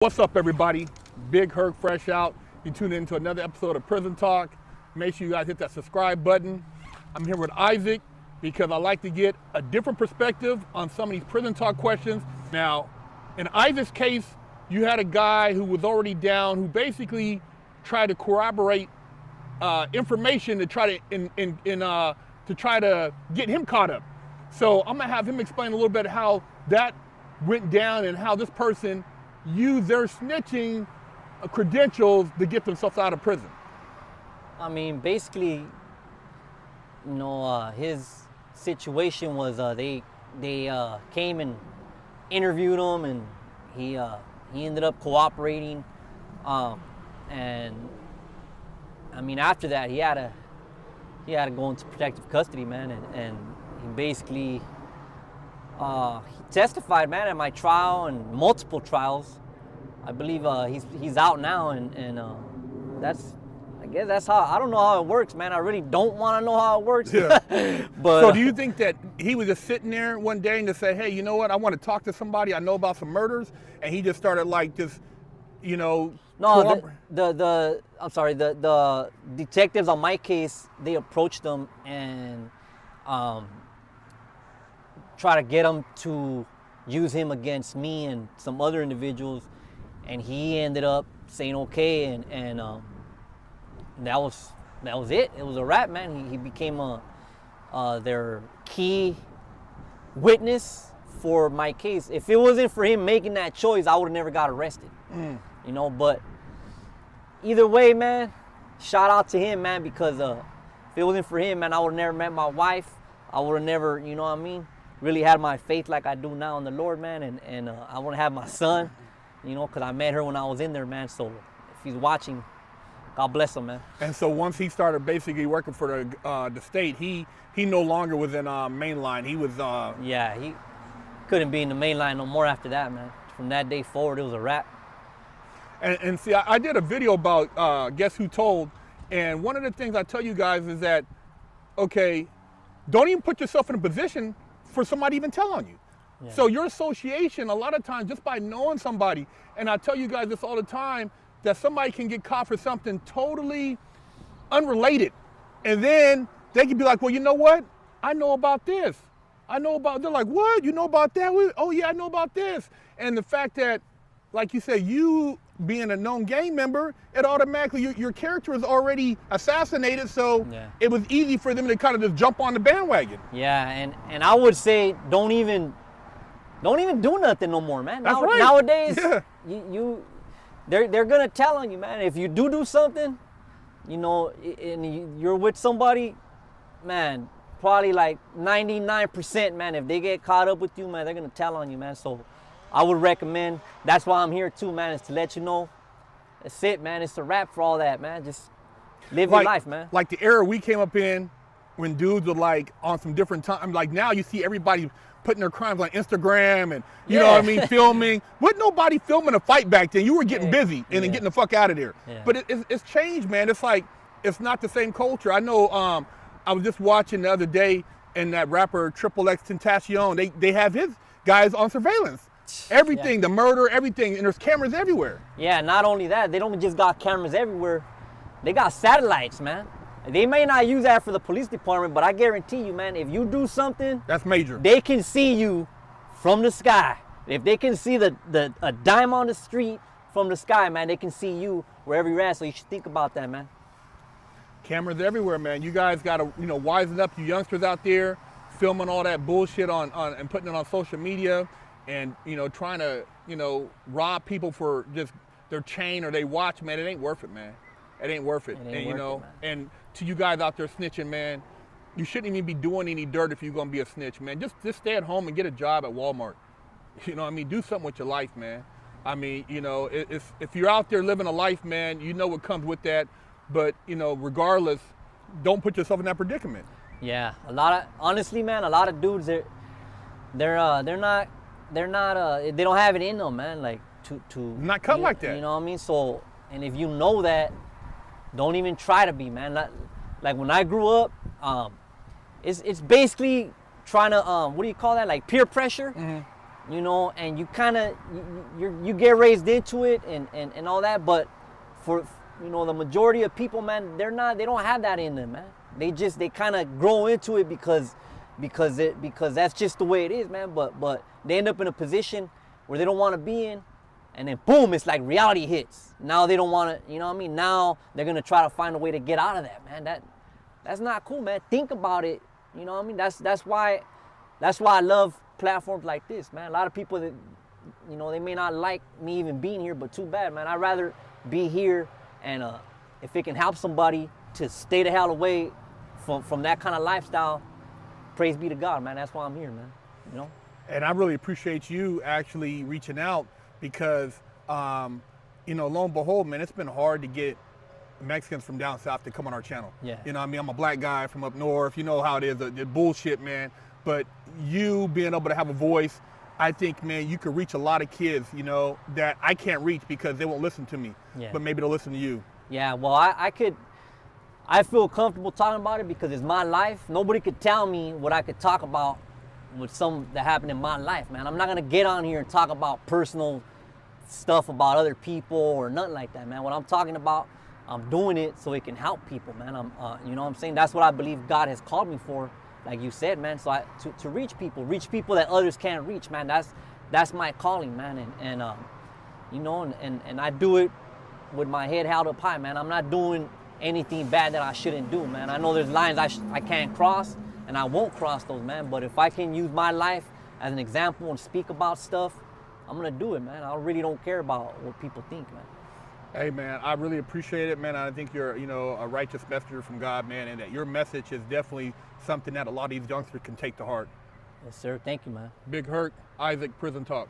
What's up, everybody? Big Herc fresh out. You tune into another episode of Prison Talk. Make sure you guys hit that subscribe button. I'm here with Isaac because I like to get a different perspective on some of these prison talk questions. Now, in Isaac's case, you had a guy who was already down who basically tried to corroborate information to try to get him caught up. So I'm gonna have him explain a little bit how that went down and how this person use their snitching credentials to get themselves out of prison. I mean, basically, his situation was they came and interviewed him, and he ended up cooperating, and I mean, after that he had to go into protective custody, man, and he basically he testified, man, at my trial and multiple trials. I believe he's out now, and I guess that's how. I don't know how it works, man. I really don't want to know how it works. Yeah. But so do you think that he was just sitting there one day and just say, hey, you know what? I want to talk to somebody. I know about some murders, and he just started No, the detectives on my case, they approached him and try to get him to use him against me and some other individuals, and he ended up saying okay, and that was it. It was a wrap, man. He became their key witness for my case. If it wasn't for him making that choice, I would have never got arrested. But either way, man, shout out to him, man, because if it wasn't for him, man, I would have never met my wife. I would have never, really had my faith like I do now in the Lord, man, and I want to have my son, because I met her when I was in there, man. So if he's watching, God bless him, man. And so once he started basically working for the state, he no longer was in mainline. He was he couldn't be in the main line no more after that, man. From that day forward, it was a wrap. And see, I did a video about Guess Who Told, and one of the things I tell you guys is that, okay, don't even put yourself in a position for somebody even tell on you. Yeah. So your association, a lot of times, just by knowing somebody, and I tell you guys this all the time, that somebody can get caught for something totally unrelated. And then they can be like, well, you know what? I know about this. They're like, what? You know about that? Oh yeah, I know about this. And the fact that, like you said, you being a known gang member, it automatically, your character is already assassinated, so It was easy for them to kind of just jump on the bandwagon. Yeah, and I would say don't even do nothing no more, man. That's right. Nowadays, they're gonna tell on you, man. If you do something, and you're with somebody, man, probably like 99%, man, if they get caught up with you, man, they're gonna tell on you, man. So I would recommend, that's why I'm here too, man, is to let you know, that's it, man. It's a wrap for all that, man. Just live your life, man. Like the era we came up in, when dudes were like on some different time, like now you see everybody putting their crimes on Instagram and, you know what I mean, filming. Wasn't nobody filming a fight back then. You were getting busy and then getting the fuck out of there. Yeah. But it's changed, man. It's like, it's not the same culture. I know, I was just watching the other day, and that rapper XXXTentacion, they have his guys on surveillance. Everything, the murder, everything, and there's cameras everywhere. Yeah, not only that, they don't just got cameras everywhere. They got satellites, man. They may not use that for the police department, but I guarantee you, man, if you do something, that's major. They can see you from the sky. If they can see a dime on the street from the sky, man, they can see you wherever you're at. So you should think about that, man. Cameras everywhere, man. You guys gotta, wisen up, you youngsters out there, filming all that bullshit on and putting it on social media. And, trying to, rob people for just their chain or they watch, man, it ain't worth it, man. It ain't worth it. And to you guys out there snitching, man, you shouldn't even be doing any dirt if you're going to be a snitch, man. Just stay at home and get a job at Walmart. You know what I mean? Do something with your life, man. I mean, if you're out there living a life, man, you know what comes with that. But, regardless, don't put yourself in that predicament. Yeah, honestly, man, a lot of dudes, they don't have it in them, man, like to not cut like that. You know what I mean? So, and if you know that, don't even try to be, man. Like when I grew up, it's basically trying to, what do you call that? Like peer pressure. you know, and you kind of you get raised into it and all that, but for, you know, the majority of people, man, they don't have that in them, man. They kind of grow into it because that's just the way it is, man. But they end up in a position where they don't want to be in, and then boom, it's like reality hits. Now they don't want to, you know what I mean? Now they're gonna try to find a way to get out of that, man. That's not cool, man. Think about it, you know what I mean? That's why I love platforms like this, man. A lot of people that, you know, they may not like me even being here, but too bad, man. I'd rather be here, and if it can help somebody to stay the hell away from that kind of lifestyle, praise be to God, man. That's why I'm here, man. You know. And I really appreciate you actually reaching out because, you know, lo and behold, man, it's been hard to get Mexicans from down south to come on our channel. Yeah. You know what I mean? I'm a black guy from up north. You know how it is, the bullshit, man. But you being able to have a voice, I think, man, you could reach a lot of kids, you know, that I can't reach because they won't listen to me. Yeah. But maybe they'll listen to you. Yeah, well, I feel comfortable talking about it because it's my life. Nobody could tell me what I could talk about with something that happened in my life, man. I'm not gonna get on here and talk about personal stuff about other people or nothing like that, man. What I'm talking about, I'm doing it so it can help people, man. You know what I'm saying? That's what I believe God has called me for, like you said, man. So to reach people that others can't reach, man. That's my calling, man. And you know, and I do it with my head held up high, man. I'm not doing anything bad that I shouldn't do, man. I know there's lines I can't cross, and I won't cross those, man. But if I can use my life as an example and speak about stuff, I'm gonna do it, man. I really don't care about what people think, man. Hey, man, I really appreciate it, man. I think you're, you know, a righteous messenger from God, man, and that your message is definitely something that a lot of these youngsters can take to heart. Yes, sir. Thank you, man. Big Hurt, Isaac, Prison Talk.